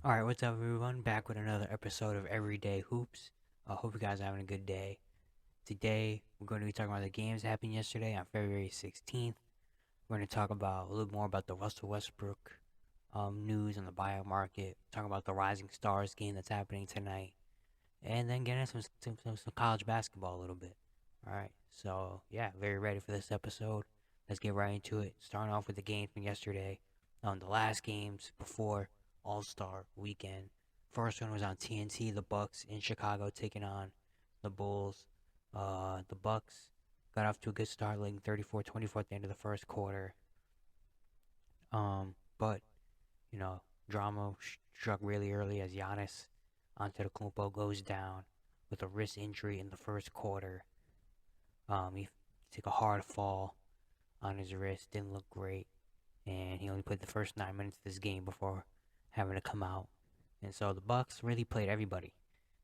Alright, what's up, everyone? Back with another episode of Everyday Hoops. I hope you guys are having a good day. Today, we're going to be talking about the games that happened yesterday on February 16th. We're going to talk about a little more about the Russell Westbrook news on the buyout market, talk about the Rising Stars game that's happening tonight, and then get into some college basketball a little bit. Alright, so yeah, very ready for this episode. Let's get right into it. Starting off with the game from yesterday. The last games before All-Star weekend. First one was on TNT, the Bucks in Chicago taking on the Bulls. The Bucks got off to a good start, leading 34-24 at the end of the first quarter. But drama struck really early as Giannis Antetokounmpo goes down with a wrist injury in the first quarter. He took a hard fall on his wrist, didn't look great, and he only played the first 9 minutes of this game before having to come out. And so the Bucks really played everybody.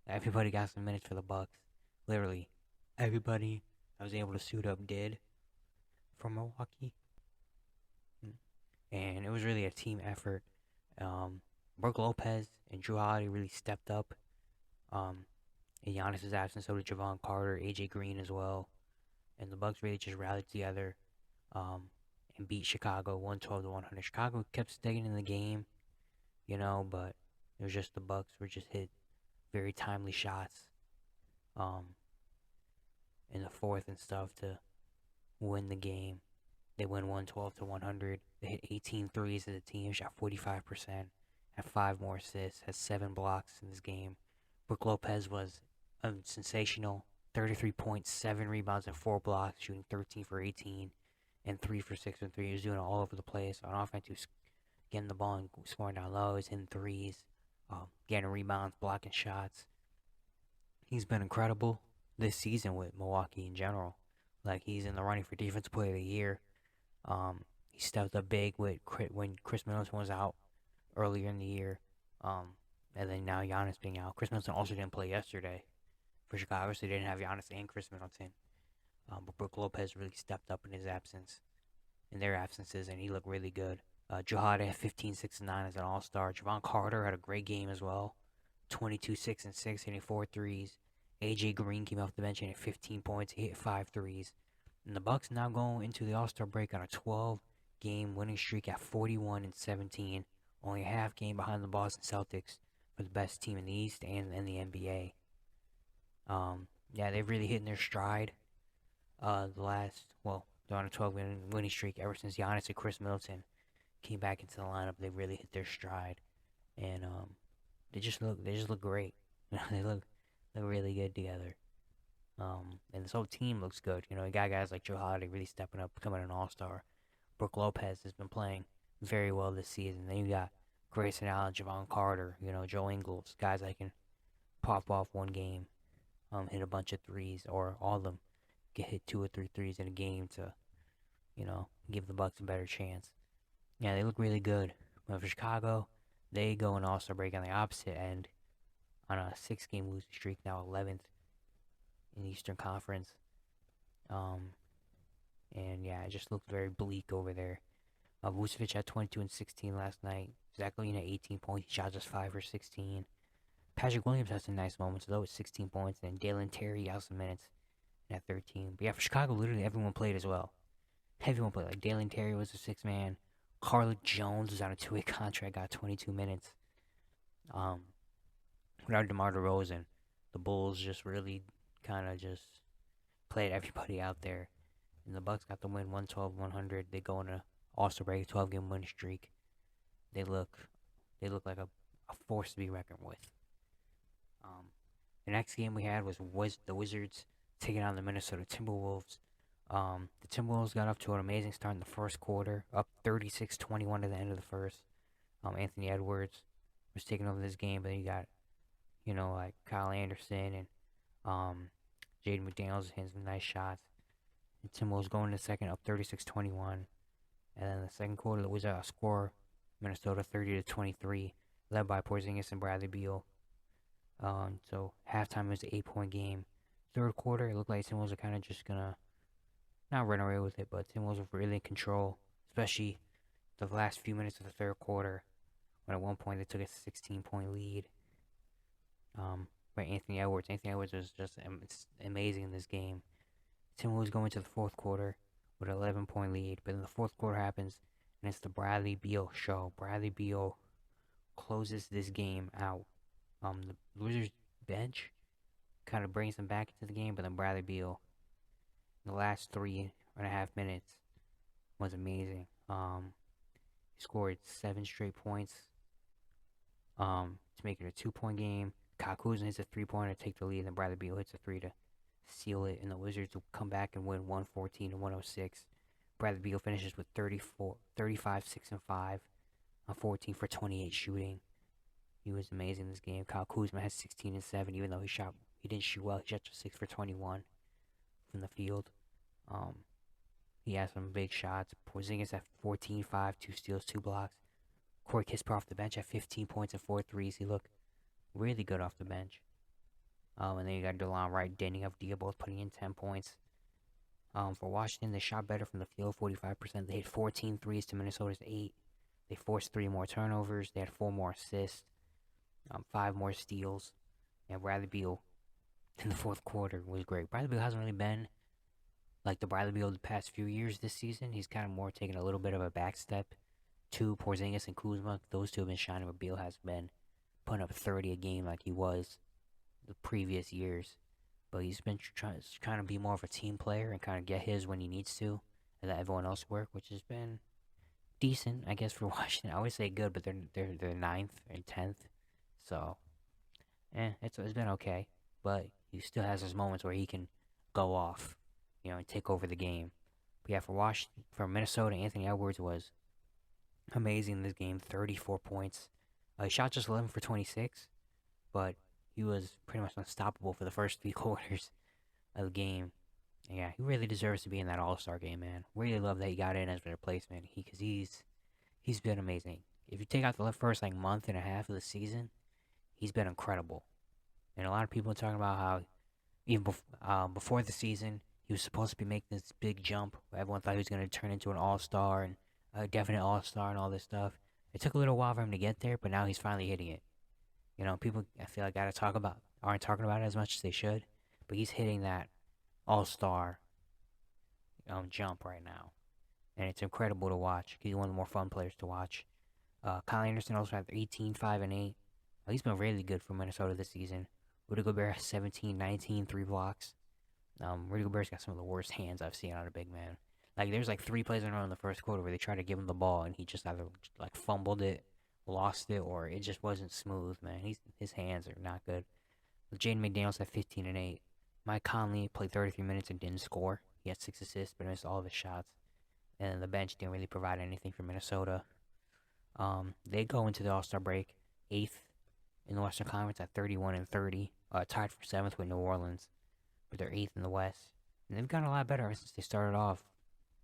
Everybody got some minutes for the Bucks. Literally, everybody that was able to suit up did for Milwaukee, and it was really a team effort. Brook Lopez and Drew Holiday really stepped up. In Giannis' absence, so did Javon Carter, AJ Green as well, and the Bucks really just rallied together and beat Chicago 112-100. Chicago kept staying in the game, but it was just the Bucks were just hit very timely shots in the fourth and stuff to win the game. They win 112-100. They hit 18 threes as a team, shot 45%, had 5 more assists, had 7 blocks in this game. Brook Lopez was sensational. 33 points, 7 rebounds, and 4 blocks, shooting 13 for 18 and 3 for 6 and 3. He was doing it all over the place. On offense, he was getting the ball and scoring down low. He's hitting threes, getting rebounds, blocking shots. He's been incredible this season with Milwaukee in general. Like, he's in the running for Defensive Player of the Year. He stepped up big when Chris Middleton was out earlier in the year. And then now Giannis being out. Chris Middleton also didn't play yesterday for Chicago, so they didn't have Giannis and Chris Middleton. But Brook Lopez really stepped up in their absences, and he looked really good. Drew Holiday had 15, 6, and 9 as an all-star. Javon Carter had a great game as well. 22, 6, and 6, hitting 4 threes. AJ Green came off the bench and hit 15 points. He hit 5 threes. And the Bucks now go into the All-Star break on a 12-game winning streak at 41-17. Only a half game behind the Boston Celtics for the best team in the East and in the NBA. They've really hit their stride. They're on a 12-game winning streak ever since Giannis and Chris Middleton came back into the lineup. They really hit their stride, and they just look great. They look really good together. And this whole team looks good. You got guys like Joe Holiday really stepping up, becoming an all-star. Brook Lopez has been playing very well this season. Then you got Grayson Allen, Javon Carter, Joe Ingles, guys that can pop off one game, hit a bunch of threes, or all of them get hit 2 or 3 threes in a game to, give the Bucks a better chance. Yeah, they look really good. But for Chicago, they go in All-Star break on the opposite end on a 6-game losing streak, now 11th in the Eastern Conference. It just looked very bleak over there. Vucevic had 22 and 16 last night. Zach LaVine had 18 points. He shot just 5 for 16. Patrick Williams had some nice moments, though, with 16 points. And then Dalen Terry got some minutes at 13. But yeah, for Chicago, literally everyone played as well. Everyone played. Like, Dalen Terry was a 6-man. Carla Jones was on a 2-way contract, got 22 minutes. Without DeMar DeRozan, the Bulls just really kind of just played everybody out there. And the Bucks got the win 112-100. They go on a All-Star break, 12-game winning streak. They look like a force to be reckoned with. The next game we had was the Wizards taking on the Minnesota Timberwolves. The Timberwolves got off to an amazing start in the first quarter, up 36-21 at the end of the first. Anthony Edwards was taking over this game, but then you got, like Kyle Anderson and Jaden McDaniels hitting some nice shots. The Timberwolves going to the second, up 36-21. And then the second quarter, the Wizards outscore Minnesota 30-23, led by Porzingis and Bradley Beal. So halftime was an 8-point game. Third quarter, it looked like Timberwolves are kind of just gonna not run away with it, but Timberwolves were really in control, especially the last few minutes of the third quarter But at one point, they took a 16-point lead. By Anthony Edwards. Anthony Edwards was just amazing in this game. Timberwolves go into the fourth quarter with an 11-point lead, but then the fourth quarter happens, and it's the Bradley Beal show. Bradley Beal closes this game out. The Wizards bench kind of brings them back into the game, but then Bradley Beal, in the last 3.5 minutes, was amazing. He scored 7 straight points to make it a 2-point game. Kyle Kuzma hits a 3-pointer to take the lead, and then Bradley Beal hits a 3 to seal it, and the Wizards will come back and win 114 to 106. Bradley Beal finishes with 35, 6, and 5 on 14 for 28 shooting. He was amazing in this game. Kyle Kuzma has 16 and 7, even though he didn't shoot well. He shot just 6 for 21 from the field. He has some big shots. Porzingis at 14, 5, 2 steals, 2 blocks. Corey Kispert off the bench at 15 points and 4 threes. He looked really good off the bench. And then you got DeLon Wright, Danny Avdija both putting in 10 points. For Washington, they shot better from the field, 45%. They hit 14 threes to Minnesota's 8. They forced 3 more turnovers. They had 4 more assists, 5 more steals. And Bradley Beal in the fourth quarter was great. Bradley Beal hasn't really been like the Bradley Beal of the past few years this season. He's kind of more taken a little bit of a back step to Porzingis and Kuzma. Those two have been shining, but Beal has been putting up 30 a game like he was the previous years. But he's been trying to be more of a team player and kind of get his when he needs to, and let everyone else work, which has been decent, I guess, for Washington. I would say good, but they're 9th and 10th, so it's been okay. But he still has his moments where he can go off, and take over the game. But yeah, for Minnesota, Anthony Edwards was amazing in this game. 34 points. He shot just 11 for 26, but he was pretty much unstoppable for the first 3 quarters of the game. And yeah, he really deserves to be in that All-Star game, man. Really love that he got in as a replacement. Because he's been amazing. If you take out the first month and a half of the season, he's been incredible. And a lot of people are talking about how even before the season, he was supposed to be making this big jump. Everyone thought he was going to turn into an All-Star and a definite All-Star and all this stuff. It took a little while for him to get there, but now he's finally hitting it. People, I feel like, aren't talking about it as much as they should, but he's hitting that all-star jump right now, and it's incredible to watch. He's one of the more fun players to watch. Kyle Anderson also had 18, 5, and 8. He's been really good for Minnesota this season. Rudy Gobert has 17, 19, 3 blocks. Rudy Gobert's got some of the worst hands I've seen on a big man. There's 3 plays in a row in the first quarter where they tried to give him the ball, and he just either fumbled it, lost it, or it just wasn't smooth, man. His hands are not good. Jaden McDaniels had 15 and 8. Mike Conley played 33 minutes and didn't score. He had 6 assists, but missed all of his shots. And the bench didn't really provide anything for Minnesota. They go into the All-Star break 8th in the Western Conference at 31 and 30, tied for 7th with New Orleans, but they're 8th in the West. And they've gotten a lot better since they started off.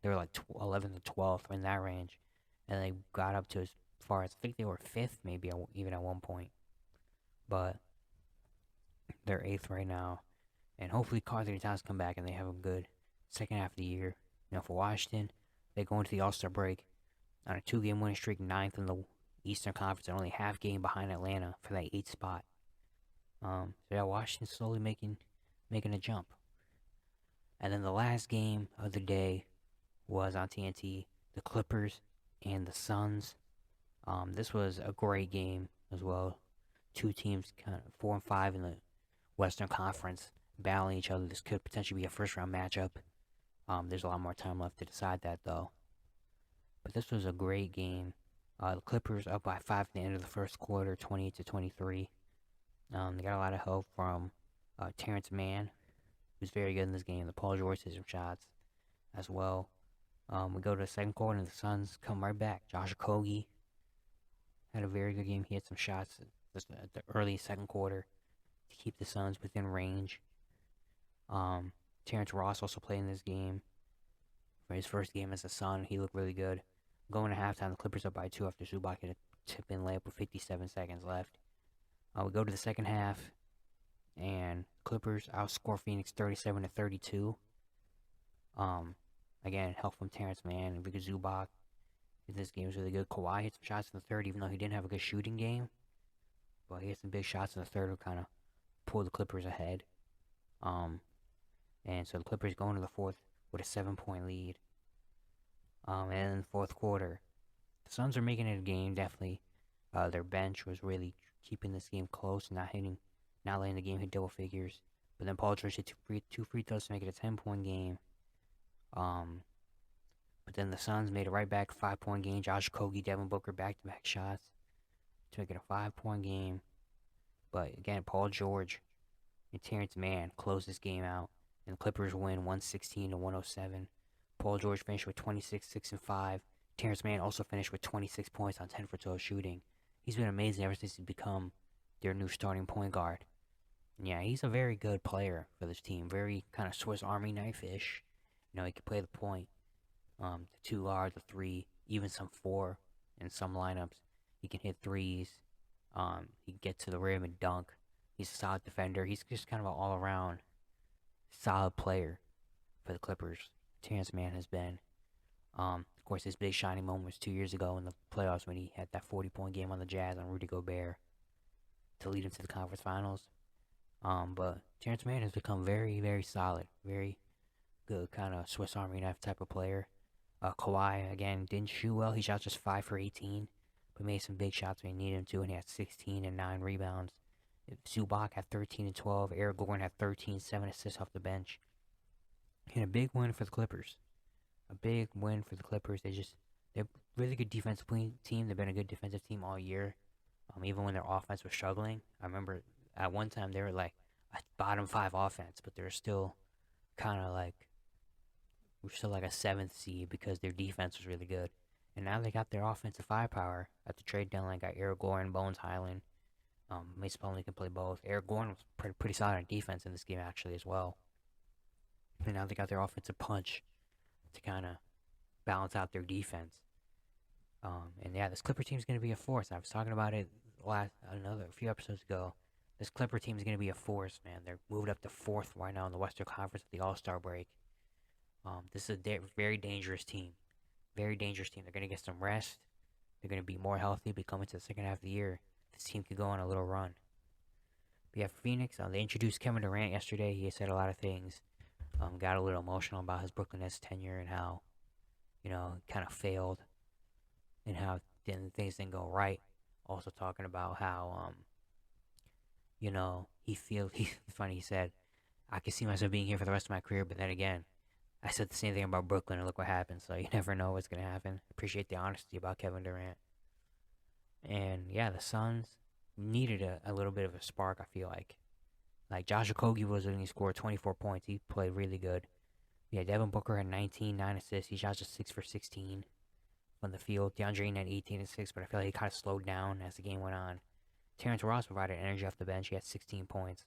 They were 11th and 12th in that range, and they got up to as far as, I think they were 5th, maybe even at one point. But they're 8th right now, and hopefully Carter Towns come back and they have a good second half of the year. For Washington, they go into the All-Star break on a 2-game winning streak, 9th in the Eastern Conference, and only half game behind Atlanta for that 8th spot. So yeah, Washington's slowly making a jump. And then the last game of the day was on TNT, the Clippers and the Suns. This was a great game as well. 2 teams kind of 4 and 5 in the Western Conference battling each other. This could potentially be a first-round matchup. There's a lot more time left to decide that, though. But this was a great game. The Clippers up by 5 at the end of the first quarter, 28 to 23. They got a lot of help from Terrence Mann, who's very good in this game. The Paul George hit some shots as well. We go to the second quarter, and the Suns come right back. Josh Okogie had a very good game. He had some shots at the early second quarter to keep the Suns within range. Terrence Ross also played in this game. For his first game as a Sun, he looked really good. Going to halftime, the Clippers up by 2 after Zubac hit a tip-in layup with 57 seconds left. We go to the second half, and Clippers outscore Phoenix 37 to 32. Again, help from Terrence Mann and Victor Zubac. This game was really good. Kawhi hit some shots in the third, even though he didn't have a good shooting game. But he hit some big shots in the third to kind of pull the Clippers ahead. Um, and so the Clippers go into the fourth with a 7-point lead. And in the fourth quarter, the Suns are making it a game, definitely. Their bench was really keeping this game close, not letting the game hit double figures. But then Paul George hit two free throws to make it a 10-point game. But then the Suns made it right back, 5-point game. Josh Okogie, Devin Booker, back-to-back shots to make it a 5-point game. But again, Paul George and Terrence Mann closed this game out, and the Clippers win 116-107. Paul George finished with 26, 6, and 5. Terrence Mann also finished with 26 points on 10 for 12 shooting. He's been amazing ever since he's become their new starting point guard. And yeah, he's a very good player for this team. Very kind of Swiss Army knife-ish. He can play the point, the 2 guard, the 3, even some 4 in some lineups. He can hit threes. He can get to the rim and dunk. He's a solid defender. He's just kind of an all-around solid player for the Clippers. Terrence Mann has been. Of course, his big shining moment was 2 years ago in the playoffs when he had that 40-point game on the Jazz on Rudy Gobert to lead him to the conference finals. But Terrence Mann has become very, very solid. Very good kind of Swiss Army knife type of player. Kawhi, again, didn't shoot well. He shot just 5 for 18, but made some big shots when he needed him to, and he had 16 and 9 rebounds. Zubac had 13 and 12. Eric Gordon had 13, 7 assists off the bench. And a big win for the Clippers. A big win for the Clippers. They're a really good defensive team. They've been a good defensive team all year. Even when their offense was struggling. I remember at one time they were like a bottom 5 offense, but they're still kind of like, we're still like a 7th seed because their defense was really good. And now they got their offensive firepower at the trade deadline. Got Eric Gordon, Bones Highland. Mason Plumlee can play both. Eric Gordon was pretty solid on defense in this game actually as well. And now they got their offensive punch to kind of balance out their defense. And yeah, this Clipper team is going to be a force. I was talking about it a few episodes ago. This Clipper team is going to be a force, man. They're moved up to 4th right now in the Western Conference at the All-Star break. This is a very dangerous team. Very dangerous team. They're going to get some rest. They're going to be more healthy, be coming to the second half of the year. This team could go on a little run. But yeah, for Phoenix, they introduced Kevin Durant yesterday. He said a lot of things. Got a little emotional about his Brooklyn Nets tenure and how, kind of failed and how things didn't go right. Also talking about how, funny, he said, I can see myself being here for the rest of my career, but then again, I said the same thing about Brooklyn and look what happened, so you never know what's going to happen. Appreciate the honesty about Kevin Durant. And yeah, the Suns needed a little bit of a spark, I feel like. Like Josh Okogie was when he scored 24 points. He played really good. Yeah, Devin Booker had 19, 9 assists. He shot just 6 for 16 from the field. DeAndre Ayton had 18 and 6, but I feel like he kind of slowed down as the game went on. Terrence Ross provided energy off the bench. He had 16 points.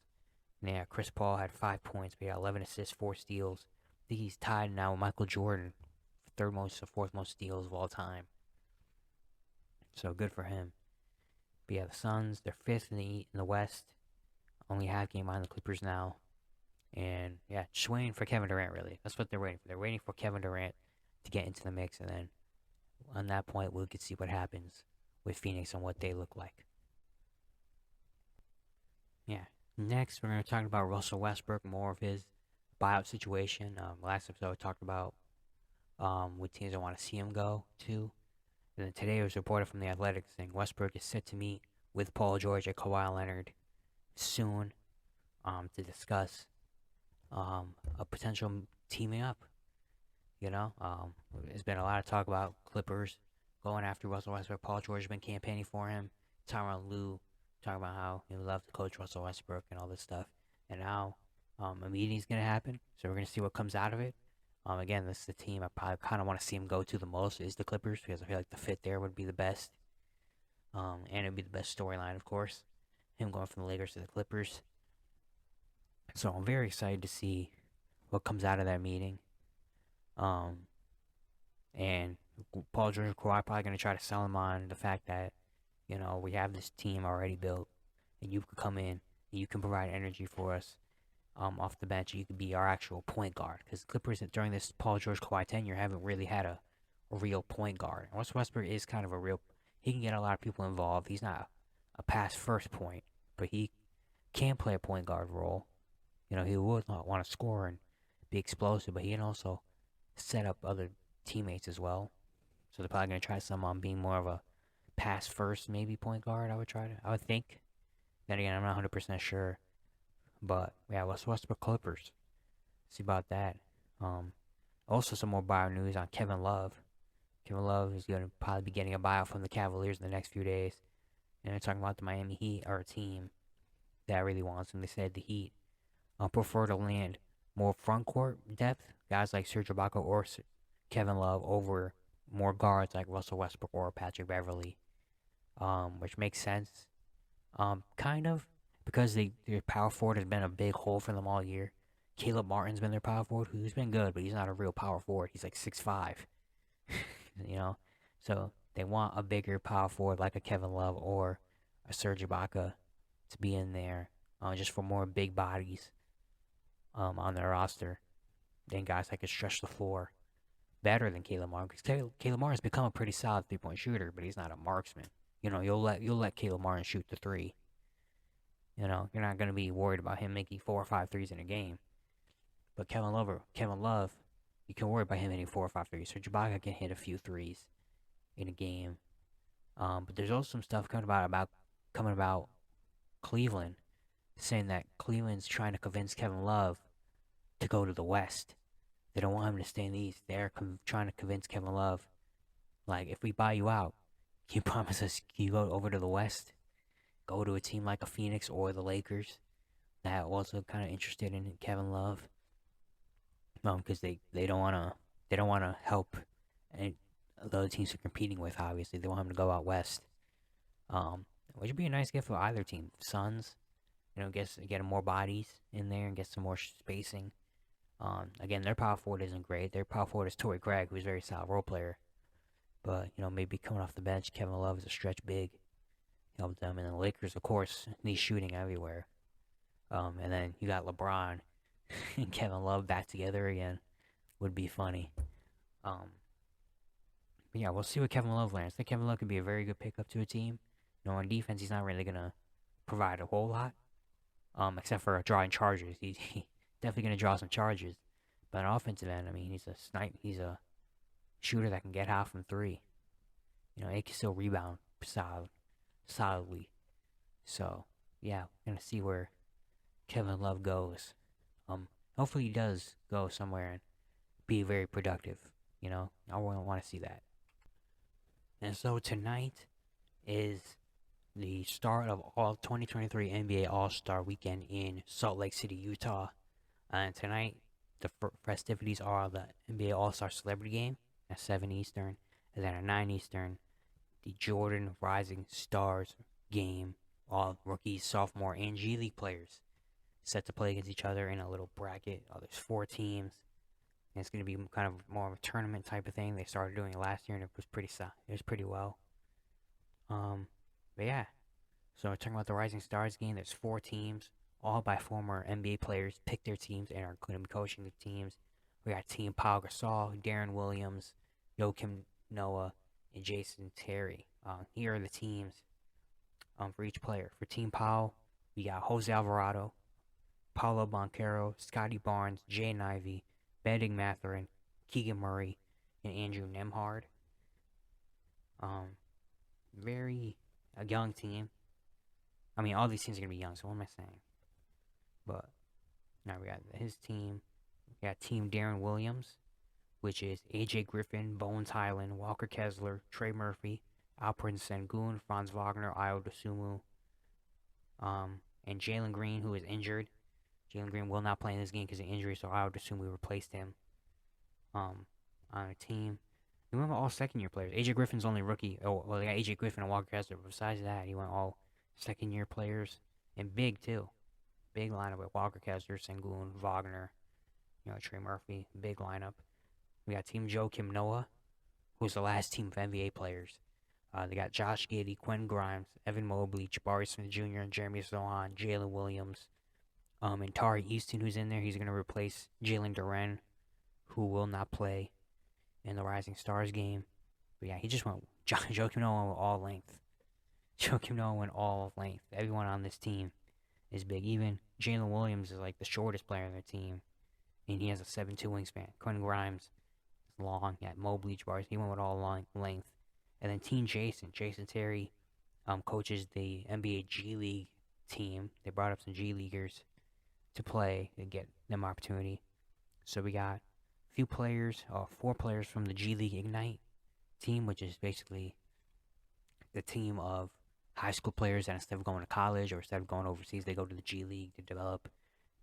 And yeah, Chris Paul had 5 points, but he had 11 assists, 4 steals. I think he's tied now with Michael Jordan for 3rd most or 4th most steals of all time. So good for him. But yeah, the Suns, they're 5th in the West. Only half game behind the Clippers now. And yeah, just waiting for Kevin Durant, really. That's what they're waiting for. They're waiting for Kevin Durant to get into the mix. And then on that point, we could see what happens with Phoenix and what they look like. Yeah. Next, we're going to talk about Russell Westbrook, more of his buyout situation. Last episode, I talked about what teams I want to see him go to. And then today, it was reported from The Athletic saying Westbrook is set to meet with Paul George and Kawhi Leonard soon to discuss a potential teaming up. There's been a lot of talk about Clippers going after Russell Westbrook. Paul George has been campaigning for him. Tyronn Lue talking about how he loves to coach Russell Westbrook and all this stuff. And now a meeting's going to happen, so we're going to see what comes out of it. Again, this is the team I probably kind of want to see him go to the most is the Clippers because I feel like the fit there would be the best. And it would be the best storyline, of course. Him going from the Lakers to the Clippers. So I'm very excited to see what comes out of that meeting. And Paul George and Kawhi are probably going to try to sell him on the fact that, we have this team already built. And you can come in and you can provide energy for us off the bench. You could be our actual point guard. Because Clippers, during this Paul George Kawhi tenure, haven't really had a a real point guard. And Russell Westbrook is kind of a real. He can get a lot of people involved. He's not a pass first point, but he can play a point guard role. He would not want to score and be explosive, but he can also set up other teammates as well. So they're probably gonna try some on being more of a pass first, maybe point guard. I would think. Then again, I'm not 100% sure. But yeah, Westbrook Clippers. See about that. Um, Also some more buyout news on Kevin Love. Kevin Love is going to probably be getting a buyout from the Cavaliers in the next few days. And they're talking about the Miami Heat are a team that really wants him. They said the Heat prefer to land more front court depth, guys like Serge Ibaka or Kevin Love, over more guards like Russell Westbrook or Patrick Beverly, which makes sense. Kind of, because their power forward has been a big hole for them all year. Caleb Martin's been their power forward, who's been good, but he's not a real power forward. He's like 6'5", you know. So they want a bigger power forward like a Kevin Love or a Serge Ibaka to be in there, just for more big bodies on their roster. Then guys that can stretch the floor better than Caleb Martin, because Caleb Martin's become a pretty solid 3-point shooter, but he's not a marksman. You'll let Caleb Martin shoot the three. You're not gonna be worried about him making 4 or 5 threes in a game. But Kevin Love, you can worry about him hitting 4 or 5 threes. So Ibaka can hit a few threes in a game. But there's also some stuff coming about Cleveland, saying that Cleveland's trying to convince Kevin Love to go to the West. They don't want him to stay in the East. They're trying to convince Kevin Love, like, if we buy you out, can you promise us you go over to the West? Go to a team like a Phoenix or the Lakers that also kind of interested in Kevin Love. Because they don't wanna help and the other teams they're competing with. Obviously, they want him to go out west. Which would be a nice gift for either team. Suns, get more bodies in there and get some more spacing. Again, their power forward isn't great. Their power forward is Torrey Craig, who's a very solid role player. But maybe coming off the bench, Kevin Love is a stretch big. Help them, and the Lakers, of course, need shooting everywhere. And then you got LeBron and Kevin Love back together again. Would be funny. But yeah, we'll see what Kevin Love lands. I think Kevin Love could be a very good pickup to a team. On defense, he's not really gonna provide a whole lot, except for drawing charges. He's definitely gonna draw some charges. But on offensive end, I mean, he's a shooter that can get hot from three. He can still rebound solidly. So yeah, we're gonna see where Kevin Love goes. Hopefully he does go somewhere and be very productive. I want to see that. And so tonight is the start of all 2023 NBA All-Star Weekend in Salt Lake City, Utah. And tonight, the festivities are the NBA All-Star Celebrity Game at 7 Eastern, and then at 9 Eastern, the Jordan Rising Stars Game. All rookies, sophomore, and G League players set to play against each other in a little bracket. There's 4 teams. And it's going to be kind of more of a tournament type of thing. They started doing it last year, and it was pretty well. But yeah. So we're talking about the Rising Stars game. There's 4 teams, all by former NBA players. Pick their teams and are going to be coaching the teams. We got Team Pau Gasol, Darren Williams, Joakim Noah, and Jason Terry. Here are the teams for each player. For Team Pau, we got Jose Alvarado, Paulo Banchero, Scotty Barnes, Jaden Ivey, Benedict Mathurin, Keegan Murray, and Andrew Nembhard. Very a young team. I mean, all these teams are going to be young, so what am I saying? But now we got his team. We got Team Darren Williams, which is AJ Griffin, Bones Highland, Walker Kessler, Trey Murphy, Alperen Sengun, Franz Wagner, Ayo Dosunmu, and Jalen Green, who is injured. Jalen Green will not play in this game because of injury, so I would assume we replaced him on a team. We went all second-year players. AJ Griffin's only rookie. Oh, well, they got AJ Griffin and Walker Kessler. But besides that, he went all second-year players. And big, too. Big lineup with Walker Kessler, Sengun, Wagner, Trey Murphy. Big lineup. We got Team Joakim Noah, who's the last team of NBA players. They got Josh Giddey, Quentin Grimes, Evan Mobley, Jabari Smith Jr., Jeremy Sohan, Jalen Williams, and Tari Easton, who's in there. He's going to replace Jalen Duren, who will not play in the Rising Stars game. But yeah, he just went. Joakim Noah went all length. Joakim Noah went all length. Everyone on this team is big. Even Jalen Williams is like the shortest player on their team, and he has a 7'2" wingspan. Quentin Grimes is long. Yeah, Mo Bleach bars. He went with all long length. And then Team Jason Terry, coaches the NBA G League team. They brought up some G Leaguers to play and get them opportunity. So we got a few players, 4 players from the G League Ignite team, which is basically the team of high school players that instead of going to college or instead of going overseas, they go to the G League to develop.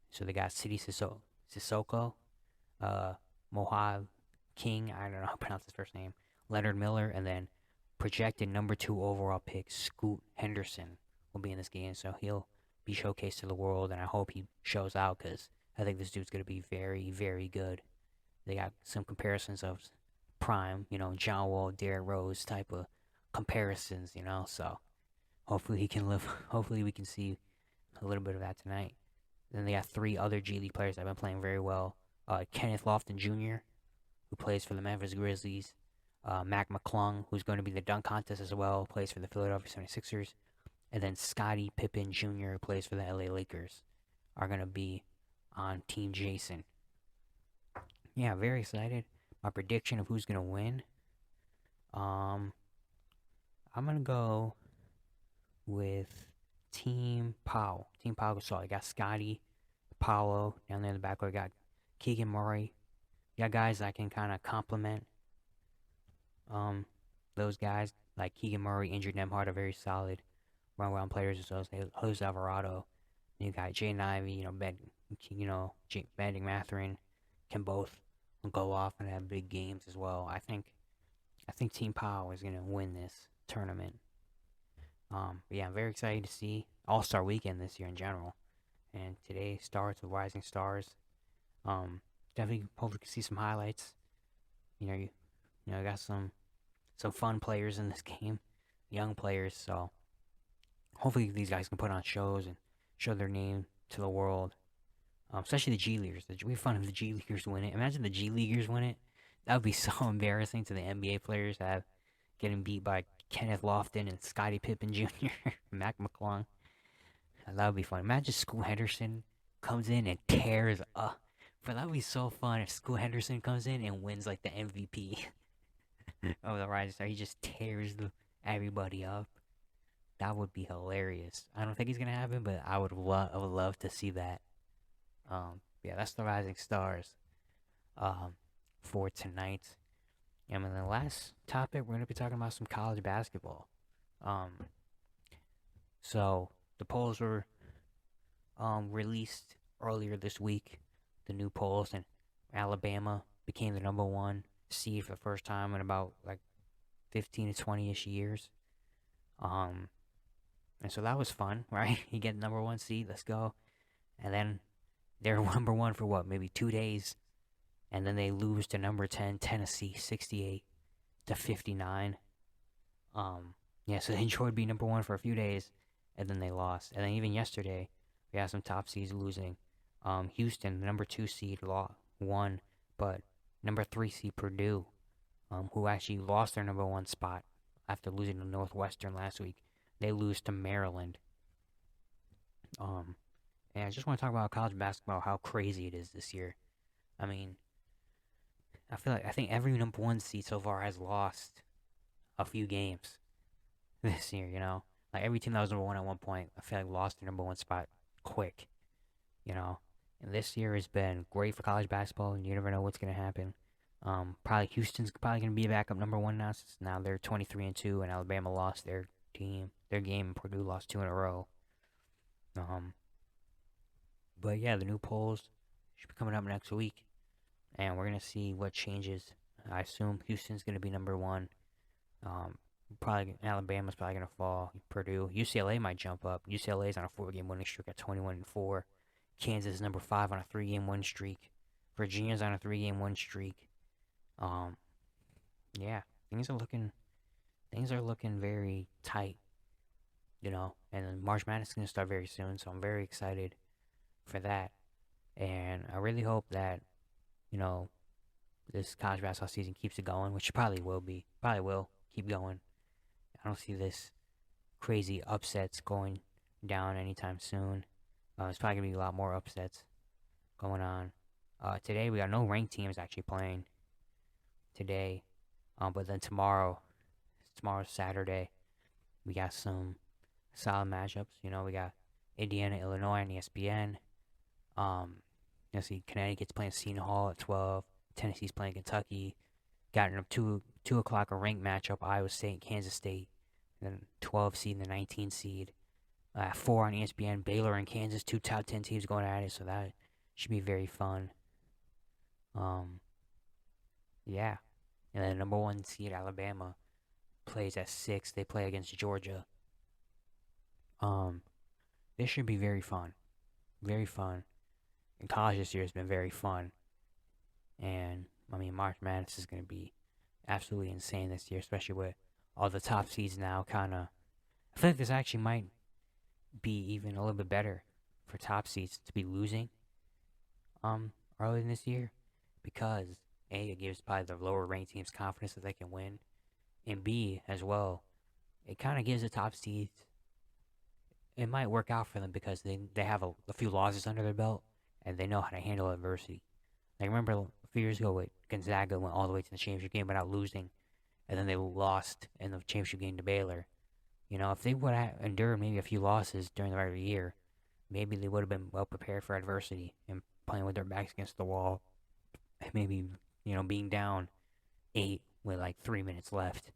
So they got City Sissoko, uh, Mohab King, I don't know how to pronounce his first name, Leonard Miller, and then projected number 2 overall pick Scoot Henderson will be in this game. So he'll be showcased to the world, and I hope he shows out because I think this dude's going to be very, very good. They got some comparisons of prime, John Wall, Derrick Rose type of comparisons. So hopefully he can live. Hopefully we can see a little bit of that tonight. Then they got 3 other G League players that have been playing very well. Kenneth Lofton Jr., who plays for the Memphis Grizzlies. Mac McClung, who's going to be the dunk contest as well, plays for the Philadelphia 76ers. And then Scottie Pippen Jr., who plays for the LA Lakers, are going to be on Team Jason. Yeah, very excited. My prediction of who's going to win. I'm going to go with Team Powell. Team Powell. So I got Scotty, Paolo down there in the backcourt. I got Keegan Murray. You got guys that can kind of complement those guys. Like Keegan Murray, Andrew Nemhart are very solid run-around players as well as Jose Alvarado. You got Jaden Ivey, Bending Mathurin can both go off and have big games as well. I think Team Powell is gonna win this tournament. But yeah, I'm very excited to see All-Star Weekend this year in general. And today starts with Rising Stars. Definitely hopefully see some highlights. Got some fun players in this game, young players. So hopefully these guys can put on shows and show their name to the world. Especially the G Leaguers. It'd be fun if the G Leaguers win it. Imagine the G Leaguers win it. That would be so embarrassing to the NBA players that have getting beat by Kenneth Lofton and Scottie Pippen Jr. Mac McClung. That would be fun. Imagine Scoot Henderson comes in and tears up. But that would be so fun if Scoot Henderson comes in and wins like the MVP of the Rising Star. He just tears everybody up. That would be hilarious. I don't think he's gonna happen, but I would love to see that. Yeah, that's the Rising Stars. For tonight. And in the last topic, we're gonna be talking about some college basketball. So the polls were released earlier this week. The new polls, and Alabama became the number 1 seed for the first time in about like 15 to 20-ish years. And so that was fun, right? You get number 1 seed, let's go. And then they're number 1 for what, maybe 2 days, and then they lose to number 10 Tennessee 68-59. Yeah, so they enjoyed being number 1 for a few days, and then they lost. And then even yesterday, we had some top seeds losing. Houston, the number 2 seed, won, but number 3 seed Purdue, who actually lost their number 1 spot after losing to Northwestern last week, they lose to Maryland. And I just want to talk about college basketball, how crazy it is this year. I mean, I think every number 1 seed so far has lost a few games this year. Like every team that was number 1 at one point, I feel like lost their number 1 spot quick. And this year has been great for college basketball, and you never know what's gonna happen. Probably Houston's probably gonna be a backup number 1 now, since now they're 23-2, and Alabama lost their game, and Purdue lost 2 in a row. But yeah, the new polls should be coming up next week, and we're gonna see what changes. I assume Houston's gonna be number 1. Probably Alabama's probably gonna fall. Purdue, UCLA might jump up. UCLA's on a 4-game winning streak at 21-4. Kansas is number 5 on a 3-game win streak. Virginia's on a 3-game win streak. Yeah, things are looking very tight. And then March Madness is gonna start very soon, so I'm very excited for that. And I really hope that, this college basketball season keeps it going, which probably will keep going. I don't see this crazy upsets going down anytime soon. There's probably gonna be a lot more upsets going on. Today we got no ranked teams actually playing today. But then tomorrow's Saturday, we got some solid matchups. We got Indiana, Illinois on ESPN. Let's see, Connecticut's playing Seton Hall at 12. Tennessee's playing Kentucky. Got a 2 o'clock a ranked matchup, Iowa State, Kansas State. Then 12 seed and the 19 seed. 4 on ESPN, Baylor and Kansas, 2 top 10 teams going at it, so that should be very fun. Yeah. And then number 1 seed, Alabama, plays at 6. They play against Georgia. This should be very fun. Very fun. And college this year has been very fun. And, March Madness is going to be absolutely insane this year, especially with all the top seeds now kind of. I feel like this actually might be even a little bit better for top seeds to be losing early in this year, because A, it gives probably the lower ranked teams confidence that they can win, and B, as well, it kind of gives the top seeds, it might work out for them because they have a few losses under their belt and they know how to handle adversity. Like, remember a few years ago with Gonzaga went all the way to the championship game without losing, and then they lost in the championship game to Baylor. If they would have endured maybe a few losses during the regular year, maybe they would have been well prepared for adversity and playing with their backs against the wall. And maybe, being down 8 with like 3 minutes left.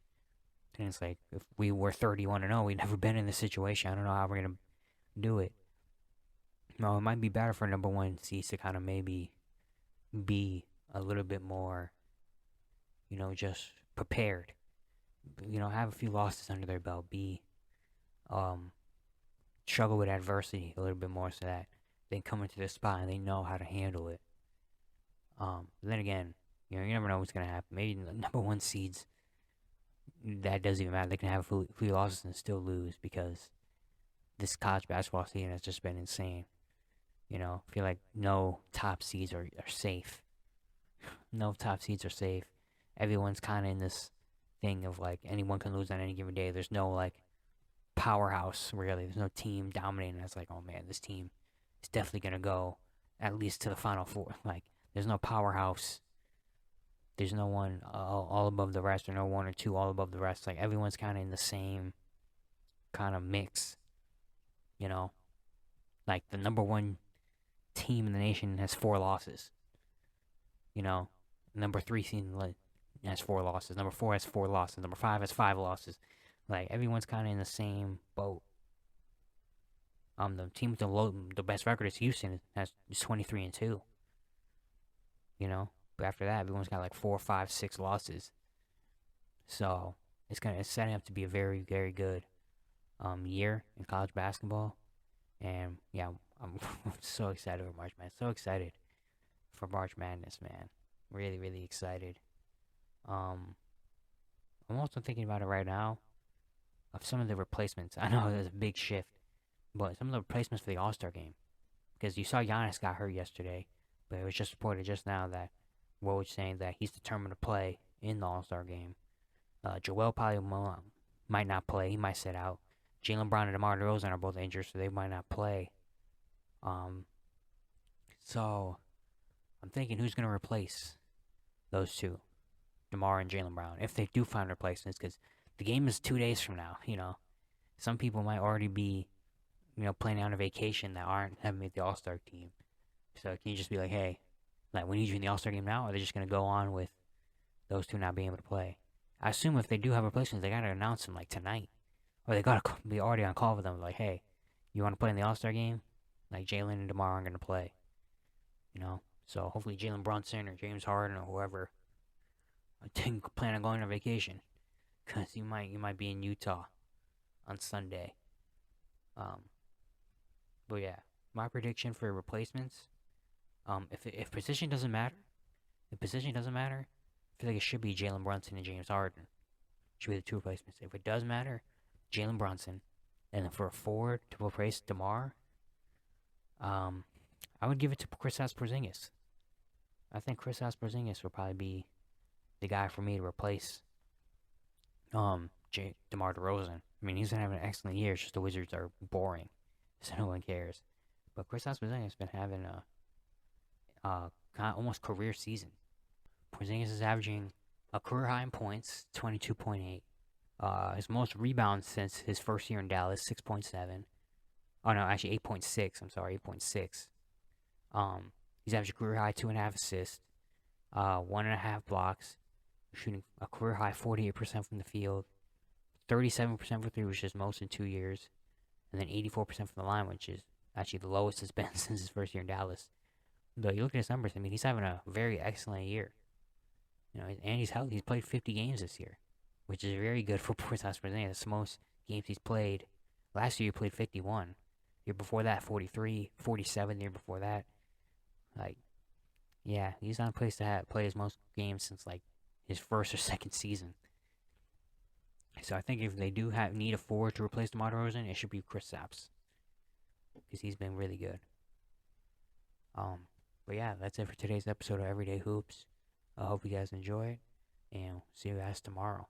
And it's like, if we were 31-0, we'd never been in this situation. I don't know how we're going to do it. No, it might be better for number 1 seeds to kind of maybe be a little bit more, just prepared. Have a few losses under their belt. Struggle with adversity a little bit more so that they come into this spot and they know how to handle it. Then again, you never know what's going to happen. Maybe the number 1 seeds, that doesn't even matter. They can have a few losses and still lose because this college basketball season has just been insane. I feel like no top seeds are safe. No top seeds are safe. Everyone's kind of in this thing of like anyone can lose on any given day. There's no like powerhouse really. There's no team dominating. It's like, oh man, this team is definitely gonna go at least to the Final Four. Like, there's no powerhouse. There's no one all above the rest, or no 1 or 2 all above the rest. Like, everyone's kind of in the same kind of mix. Like the number 1 team in the nation has 4 losses. Number 3 team has 4 losses. Number 4 has 4 losses. Number 5 has 5 losses. Like, everyone's kind of in the same boat. The team with the best record is Houston, has 23-2. But after that, everyone's got like 4, 5, 6 losses. So it's setting up to be a very, very good year in college basketball. And yeah, I'm so excited for March Madness. So excited for March Madness, man. Really, really excited. I'm also thinking about it right now of some of the replacements. I know there's a big shift, but some of the replacements for the All-Star game. Because you saw Giannis got hurt yesterday, but it was just reported just now that Woj saying that he's determined to play in the All-Star game. Joel probably might not play. He might sit out. Jaylen Brown and DeMar DeRozan are both injured, so they might not play. So I'm thinking, who's going to replace those two, DeMar and Jaylen Brown, if they do find replacements, because the game is 2 days from now. Some people might already be, planning on a vacation that haven't made the All-Star team. So can you just be like, hey, like, we need you in the All-Star game now, or are they just going to go on with those two not being able to play? I assume if they do have replacements, they got to announce them, like, tonight. Or they got to be already on call with them, like, hey, you want to play in the All-Star game? Like, Jaylen and DeMar aren't going to play. So hopefully Jalen Brunson or James Harden or whoever didn't plan on going on vacation, because you might be in Utah on Sunday. But yeah, my prediction for replacements, if position doesn't matter, I feel like it should be Jalen Brunson and James Harden. Should be the 2 replacements. If it does matter, Jalen Brunson, and then for a forward to replace DeMar, I would give it to Kristaps Porzingis. I think Kristaps Porzingis will probably be the guy for me to replace DeMar DeRozan. I mean, he's been having an excellent year. It's just the Wizards are boring, so no one cares. But Kristaps Porzingis has been having kind of almost career season. Porzingis is averaging a career high in points, 22.8. His most rebounds since his first year in Dallas, 6.7. Oh no, actually 8.6. I'm sorry, 8.6. He's averaging a career high 2.5 assists, 1.5 blocks, shooting a career high 48% from the field, 37% for three, which is most in 2 years, and then 84% from the line, which is actually the lowest it's been since his first year in Dallas. But you look at his numbers, I mean, he's having a very excellent year. And he's healthy. He's played 50 games this year, which is very good for Portas Porzingis. That's the most games he's played. Last year he played 51. Year before that, 43, 47. The year before that, like, yeah, he's on pace to play his most games since like his first or second season. So I think if they do need a forward to replace DeMar DeRozan, it should be Kristaps because he's been really good. But yeah, that's it for today's episode of Everyday Hoops. I hope you guys enjoy it, and see you guys tomorrow.